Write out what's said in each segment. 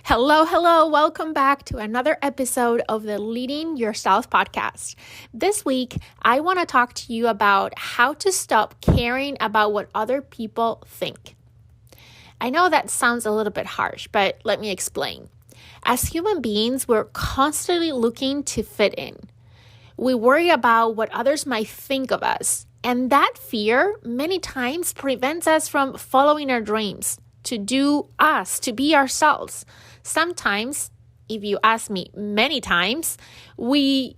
Hello, hello. Welcome back to another episode of the Leading Yourself podcast. This week, I want to talk to you about how to stop caring about what other people think. I know that sounds a little bit harsh, but let me explain. As human beings, we're constantly looking to fit in. We worry about what others might think of us, and that fear many times prevents us from following our dreams, to do us, to be ourselves. Sometimes, if you ask me, many times, we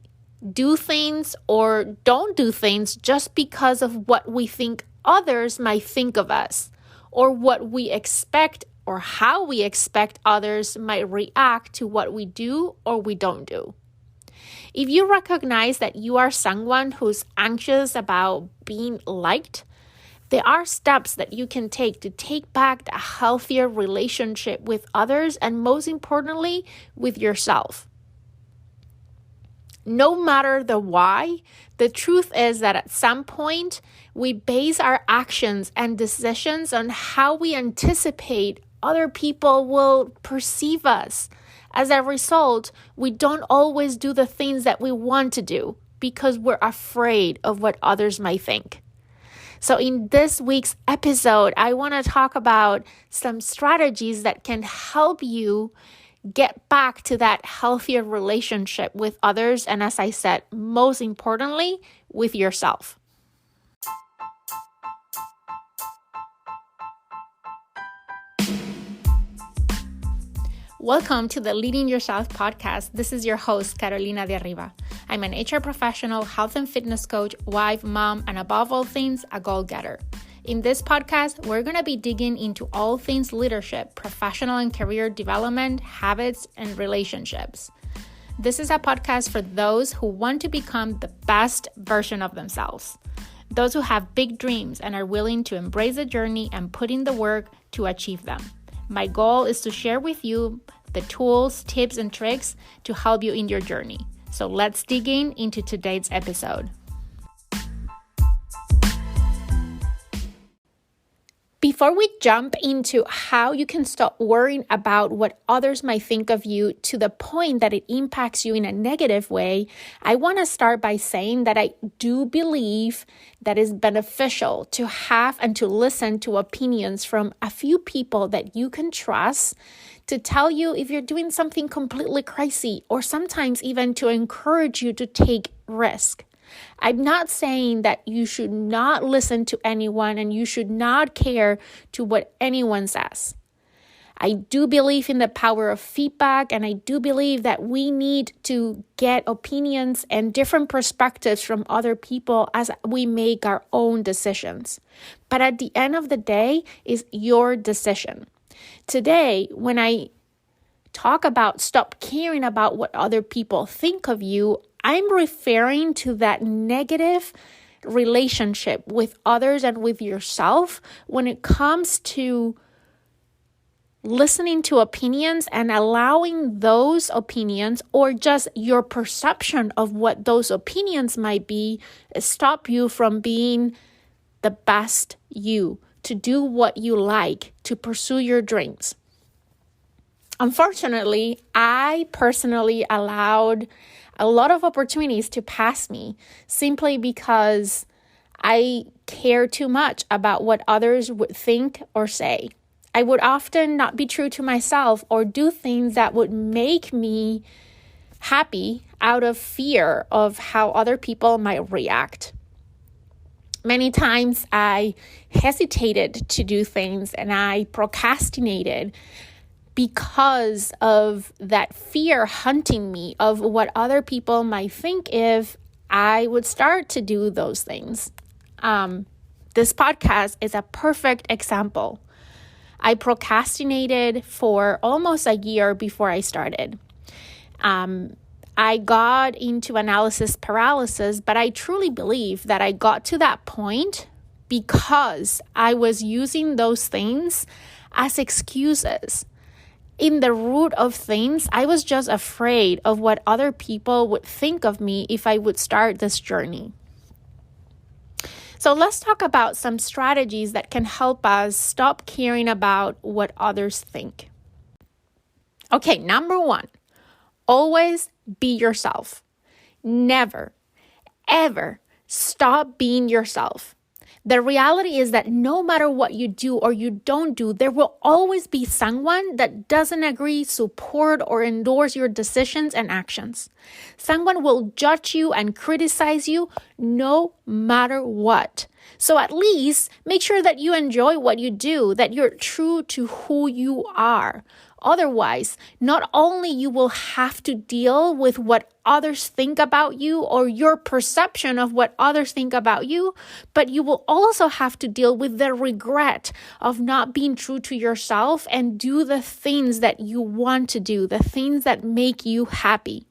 do things or don't do things just because of what we think others might think of us, or what we expect or how we expect others might react to what we do or we don't do. If you recognize that you are someone who's anxious about being liked, there are steps that you can take to take back a healthier relationship with others and, most importantly, with yourself. No matter the why, the truth is that at some point, we base our actions and decisions on how we anticipate other people will perceive us. As a result, we don't always do the things that we want to do because we're afraid of what others might think. So in this week's episode, I want to talk about some strategies that can help you get back to that healthier relationship with others. And as I said, most importantly, with yourself. Welcome to the Leading Yourself podcast. This is your host, Carolina de Arriba. I'm an HR professional, health and fitness coach, wife, mom, and above all things, a goal-getter. In this podcast, we're going to be digging into all things leadership, professional and career development, habits, and relationships. This is a podcast for those who want to become the best version of themselves. Those who have big dreams and are willing to embrace the journey and put in the work to achieve them. My goal is to share with you the tools, tips, and tricks to help you in your journey. So let's dig into today's episode. Before we jump into how you can stop worrying about what others might think of you to the point that it impacts you in a negative way, I want to start by saying that I do believe that it's beneficial to have and to listen to opinions from a few people that you can trust to tell you if you're doing something completely crazy, or sometimes even to encourage you to take risk. I'm not saying that you should not listen to anyone and you should not care to what anyone says. I do believe in the power of feedback, and I do believe that we need to get opinions and different perspectives from other people as we make our own decisions. But at the end of the day, it's your decision. Today, when I talk about stop caring about what other people think of you, I'm referring to that negative relationship with others and with yourself when it comes to listening to opinions and allowing those opinions, or just your perception of what those opinions might be, stop you from being the best you, to do what you like, to pursue your dreams. Unfortunately, I personally allowed a lot of opportunities to pass me simply because I care too much about what others would think or say. I would often not be true to myself or do things that would make me happy out of fear of how other people might react. Many times I hesitated to do things and I procrastinated because of that fear hunting me of what other people might think if I would start to do those things. This podcast is a perfect example. I procrastinated for almost a year before I started. I got into analysis paralysis, but I truly believe that I got to that point because I was using those things as excuses. In the root of things, I was just afraid of what other people would think of me if I would start this journey. So let's talk about some strategies that can help us stop caring about what others think. Okay, number one, always be yourself. Never, ever stop being yourself. The reality is that no matter what you do or you don't do, there will always be someone that doesn't agree, support, or endorse your decisions and actions. Someone will judge you and criticize you no matter what. So at least make sure that you enjoy what you do, that you're true to who you are. Otherwise, not only you will have to deal with what others think about you or your perception of what others think about you, but you will also have to deal with the regret of not being true to yourself and do the things that you want to do, the things that make you happy.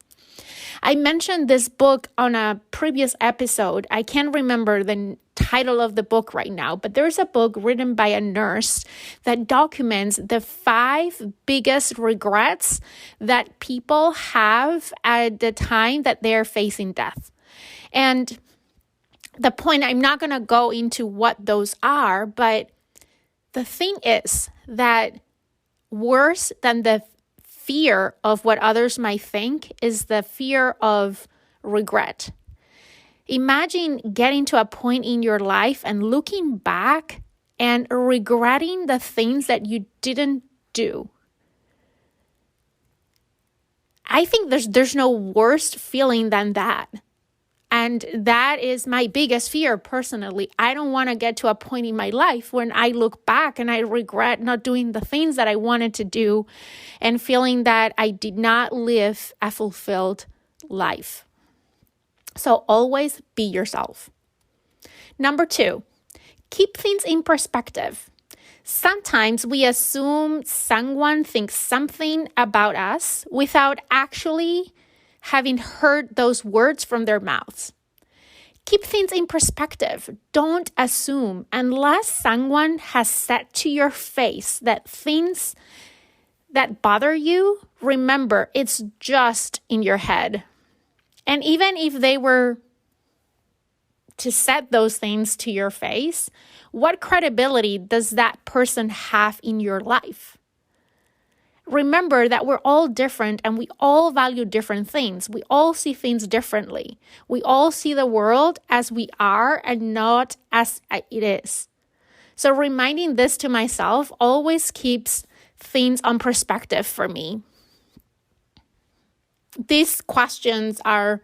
I mentioned this book on a previous episode. I can't remember the title of the book right now, but there's a book written by a nurse that documents the 5 biggest regrets that people have at the time that they're facing death. And the point, I'm not going to go into what those are, but the thing is that worse than the fear of what others might think is the fear of regret. Imagine getting to a point in your life and looking back and regretting the things that you didn't do. I think there's no worse feeling than that. And that is my biggest fear personally. I don't want to get to a point in my life when I look back and I regret not doing the things that I wanted to do and feeling that I did not live a fulfilled life. So always be yourself. Number 2, keep things in perspective. Sometimes we assume someone thinks something about us without actually having heard those words from their mouths. Keep things in perspective. Don't assume unless someone has said to your face that things that bother you, remember, it's just in your head. And even if they were to set those things to your face, what credibility does that person have in your life? Remember that we're all different and we all value different things. We all see things differently. We all see the world as we are and not as it is. So reminding this to myself always keeps things on perspective for me. These questions are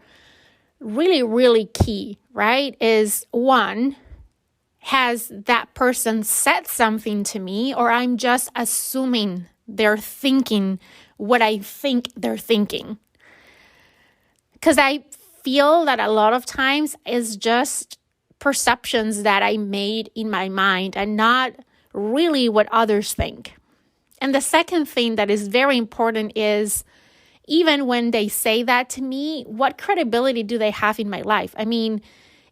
really, really key, right? Is 1, has that person said something to me, or I'm just assuming they're thinking what I think they're thinking? Because I feel that a lot of times it's just perceptions that I made in my mind and not really what others think. And the second thing that is very important is, even when they say that to me, what credibility do they have in my life? I mean,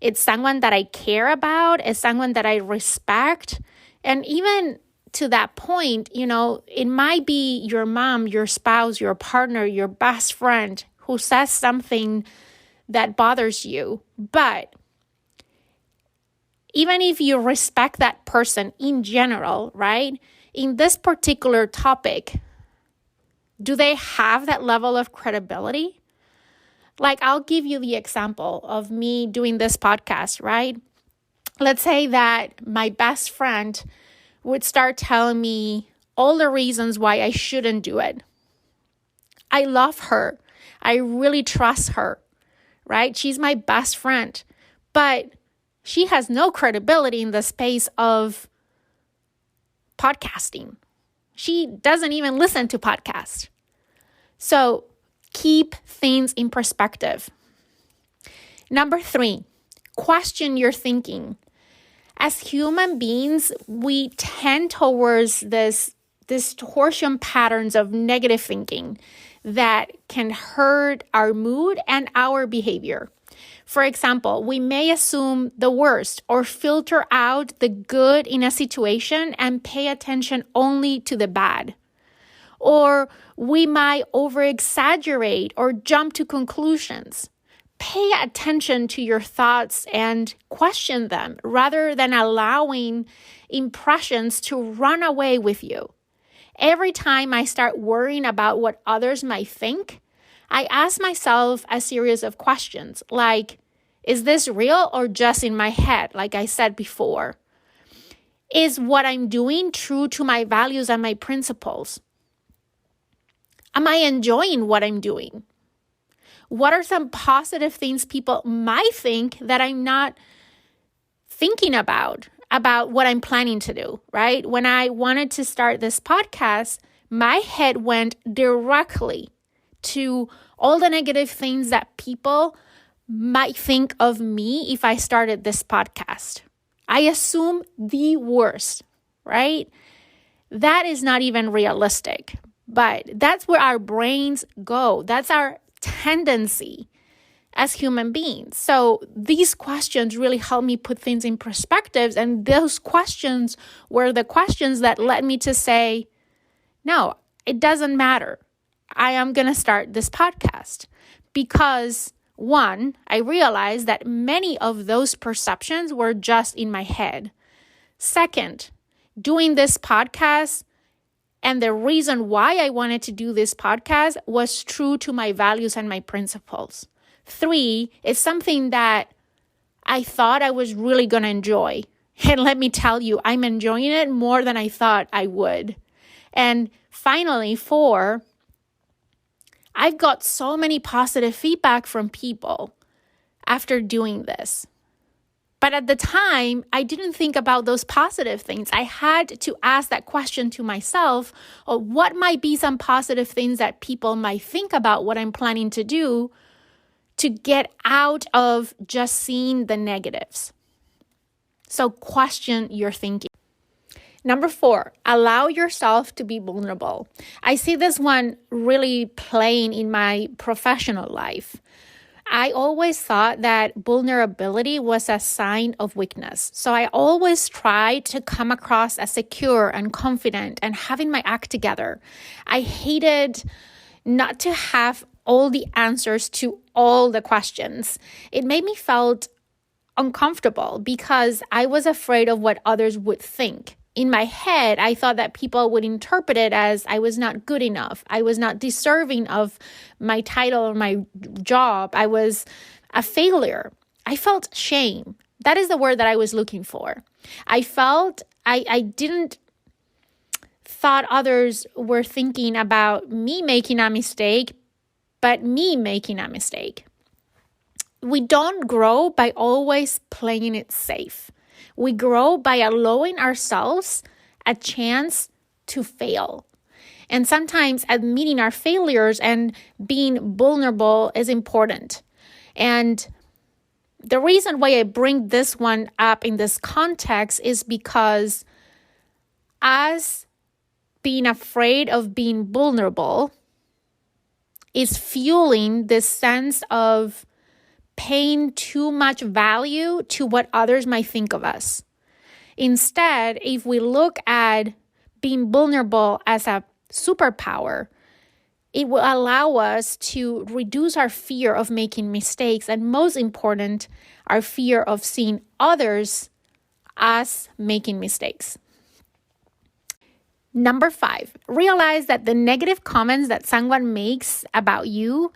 it's someone that I care about, it's someone that I respect. And even to that point, it might be your mom, your spouse, your partner, your best friend who says something that bothers you. But even if you respect that person in general, right? In this particular topic, do they have that level of credibility? Like, I'll give you the example of me doing this podcast, right? Let's say that my best friend would start telling me all the reasons why I shouldn't do it. I love her. I really trust her, right? She's my best friend. But she has no credibility in the space of podcasting. She doesn't even listen to podcasts. So keep things in perspective. Number 3, question your thinking. As human beings, we tend towards this distortion patterns of negative thinking that can hurt our mood and our behavior. For example, we may assume the worst or filter out the good in a situation and pay attention only to the bad. Or we might over-exaggerate or jump to conclusions. Pay attention to your thoughts and question them rather than allowing impressions to run away with you. Every time I start worrying about what others might think, I ask myself a series of questions like, is this real or just in my head, like I said before? Is what I'm doing true to my values and my principles? Am I enjoying what I'm doing? What are some positive things people might think that I'm not thinking about what I'm planning to do, right? When I wanted to start this podcast, my head went directly to all the negative things that people might think of me if I started this podcast. I assume the worst, right? That is not even realistic, but that's where our brains go. That's our tendency as human beings. So these questions really help me put things in perspectives. And those questions were the questions that led me to say, no, it doesn't matter. I am going to start this podcast because one, I realized that many of those perceptions were just in my head. Second, doing this podcast and the reason why I wanted to do this podcast was true to my values and my principles. 3, it's something that I thought I was really going to enjoy. And let me tell you, I'm enjoying it more than I thought I would. And finally, 4, I've got so many positive feedback from people after doing this. But at the time, I didn't think about those positive things. I had to ask that question to myself, or what might be some positive things that people might think about what I'm planning to do to get out of just seeing the negatives. So question your thinking. Number 4, allow yourself to be vulnerable. I see this one really playing in my professional life. I always thought that vulnerability was a sign of weakness. So I always tried to come across as secure and confident and having my act together. I hated not to have all the answers to all the questions. It made me felt uncomfortable because I was afraid of what others would think. In my head, I thought that people would interpret it as I was not good enough. I was not deserving of my title or my job. I was a failure. I felt shame. That is the word that I was looking for. I felt I didn't thought others were thinking about me making a mistake, but me making a mistake. We don't grow by always playing it safe. We grow by allowing ourselves a chance to fail. And sometimes admitting our failures and being vulnerable is important. And the reason why I bring this one up in this context is because us being afraid of being vulnerable is fueling this sense of paying too much value to what others might think of us. Instead, if we look at being vulnerable as a superpower, it will allow us to reduce our fear of making mistakes, and most important, our fear of seeing others as making mistakes. Number 5, realize that the negative comments that someone makes about you,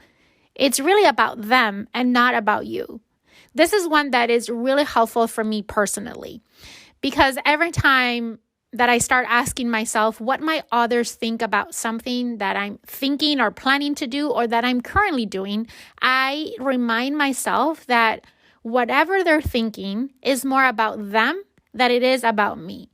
it's really about them and not about you. This is one that is really helpful for me personally, because every time that I start asking myself, what might others think about something that I'm thinking or planning to do or that I'm currently doing, I remind myself that whatever they're thinking is more about them than it is about me.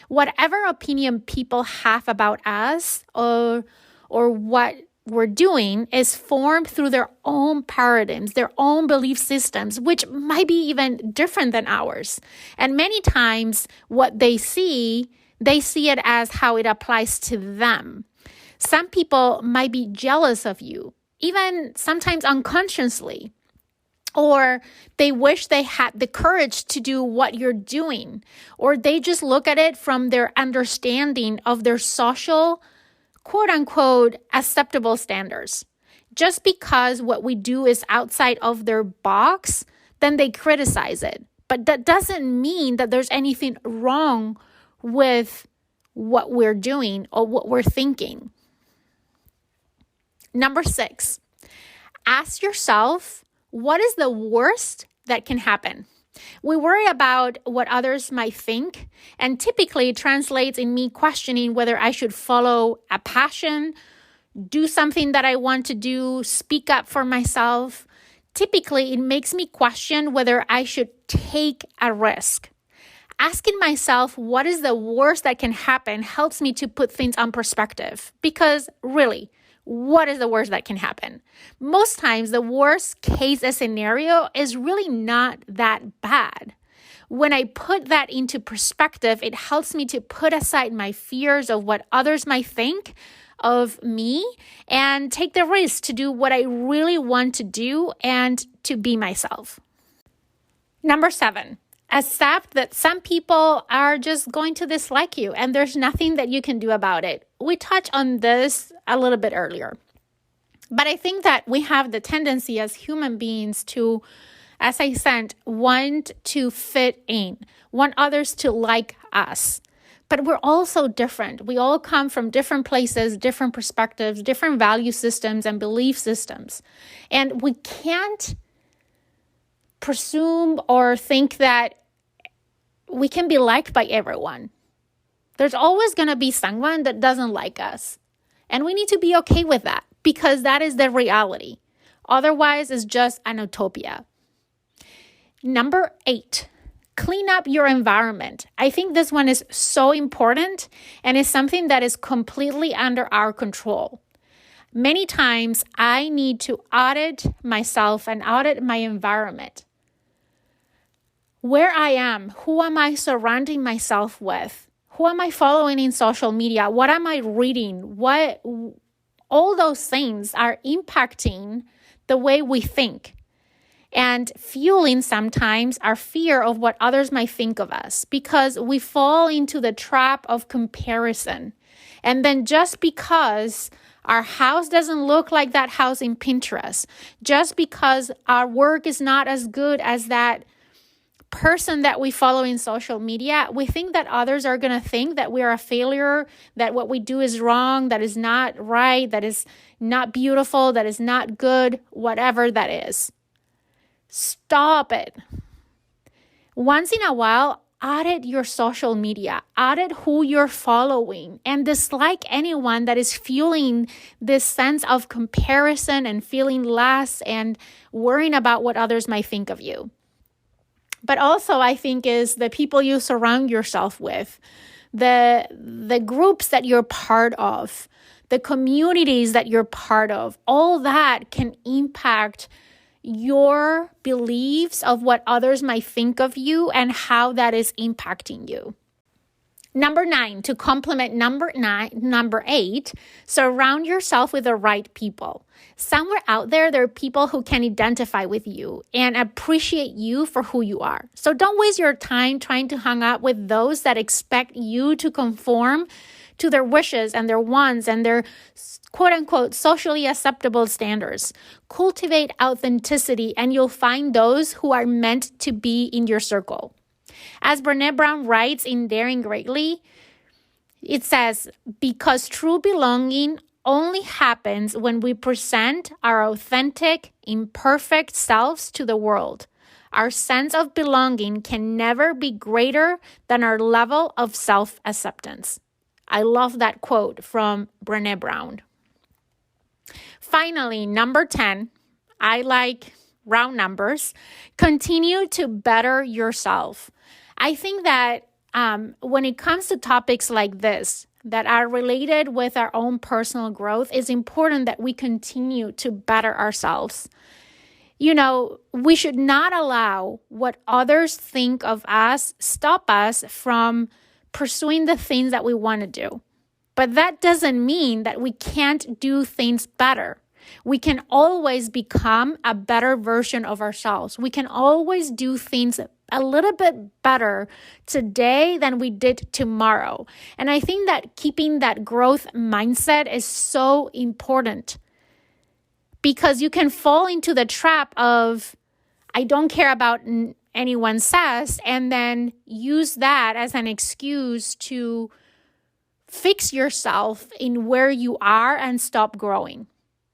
Whatever opinion people have about us or what we're doing is formed through their own paradigms, their own belief systems, which might be even different than ours. And many times what they see it as how it applies to them. Some people might be jealous of you, even sometimes unconsciously, or they wish they had the courage to do what you're doing, or they just look at it from their understanding of their social quote unquote acceptable standards. Just because what we do is outside of their box, then they criticize it. But that doesn't mean that there's anything wrong with what we're doing or what we're thinking. Number 6, ask yourself, what is the worst that can happen? We worry about what others might think, and typically it translates in me questioning whether I should follow a passion, do something that I want to do, speak up for myself. Typically, it makes me question whether I should take a risk. Asking myself what is the worst that can happen helps me to put things on perspective. Because really, what is the worst that can happen? Most times, the worst case scenario is really not that bad. When I put that into perspective, it helps me to put aside my fears of what others might think of me and take the risk to do what I really want to do and to be myself. Number 7, accept that some people are just going to dislike you and there's nothing that you can do about it. We touched on this a little bit earlier, but I think that we have the tendency as human beings to, as I said, want to fit in, want others to like us. But we're all so different. We all come from different places, different perspectives, different value systems and belief systems. And we can't presume or think that we can be liked by everyone. There's always going to be someone that doesn't like us. And we need to be okay with that because that is the reality. Otherwise, it's just an utopia. Number 8, clean up your environment. I think this one is so important and is something that is completely under our control. Many times I need to audit myself and audit my environment. Where I am, who am I surrounding myself with? Who am I following in social media? What am I reading? All those things are impacting the way we think and fueling sometimes our fear of what others might think of us because we fall into the trap of comparison. And then just because our house doesn't look like that house in Pinterest, just because our work is not as good as that person that we follow in social media, we think that others are going to think that we are a failure, that what we do is wrong, that is not right, that is not beautiful, that is not good, whatever that is. Stop it. Once in a while, audit your social media, audit who you're following, and dislike anyone that is fueling this sense of comparison and feeling less and worrying about what others might think of you. But also, I think is the people you surround yourself with, the groups that you're part of, the communities that you're part of, all that can impact your beliefs of what others might think of you and how that is impacting you. Number 9, to complement number 8, surround yourself with the right people. Somewhere out there are people who can identify with you and appreciate you for who you are. So don't waste your time trying to hang out with those that expect you to conform to their wishes and their wants and their quote-unquote socially acceptable standards. Cultivate authenticity and you'll find those who are meant to be in your circle. As Brené Brown writes in Daring Greatly, it says, because true belonging only happens when we present our authentic, imperfect selves to the world. Our sense of belonging can never be greater than our level of self-acceptance. I love that quote from Brené Brown. Finally, number 10, I like round numbers. Continue to better yourself. I think that when it comes to topics like this that are related with our own personal growth, it's important that we continue to better ourselves. You know, we should not allow what others think of us stop us from pursuing the things that we want to do. But that doesn't mean that we can't do things better. We can always become a better version of ourselves. We can always do things a little bit better today than we did tomorrow. And I think that keeping that growth mindset is so important because you can fall into the trap of, I don't care about anyone says, and then use that as an excuse to fix yourself in where you are and stop growing.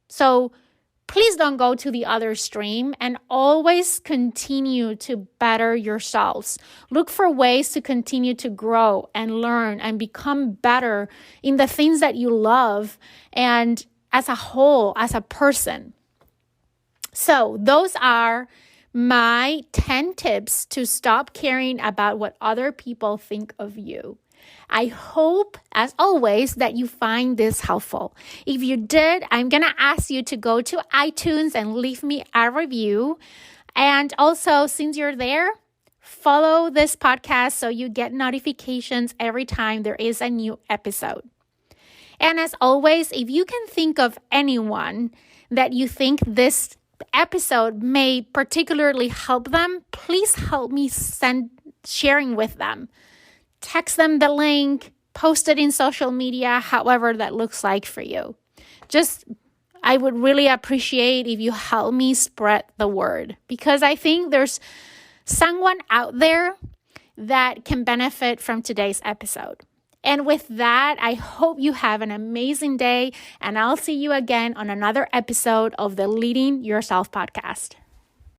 So please don't go to the other extreme and always continue to better yourselves. Look for ways to continue to grow and learn and become better in the things that you love and as a whole, as a person. So those are my 10 tips to stop caring about what other people think of you. I hope, as always, that you find this helpful. If you did, I'm going to ask you to go to iTunes and leave me a review. And also, since you're there, follow this podcast so you get notifications every time there is a new episode. And as always, if you can think of anyone that you think this episode may particularly help them, please help me sharing with them. Text them the link, post it in social media, however that looks like for you. I would really appreciate if you help me spread the word, because I think there's someone out there that can benefit from today's episode. And with that, I hope you have an amazing day, and I'll see you again on another episode of the Leading Yourself podcast.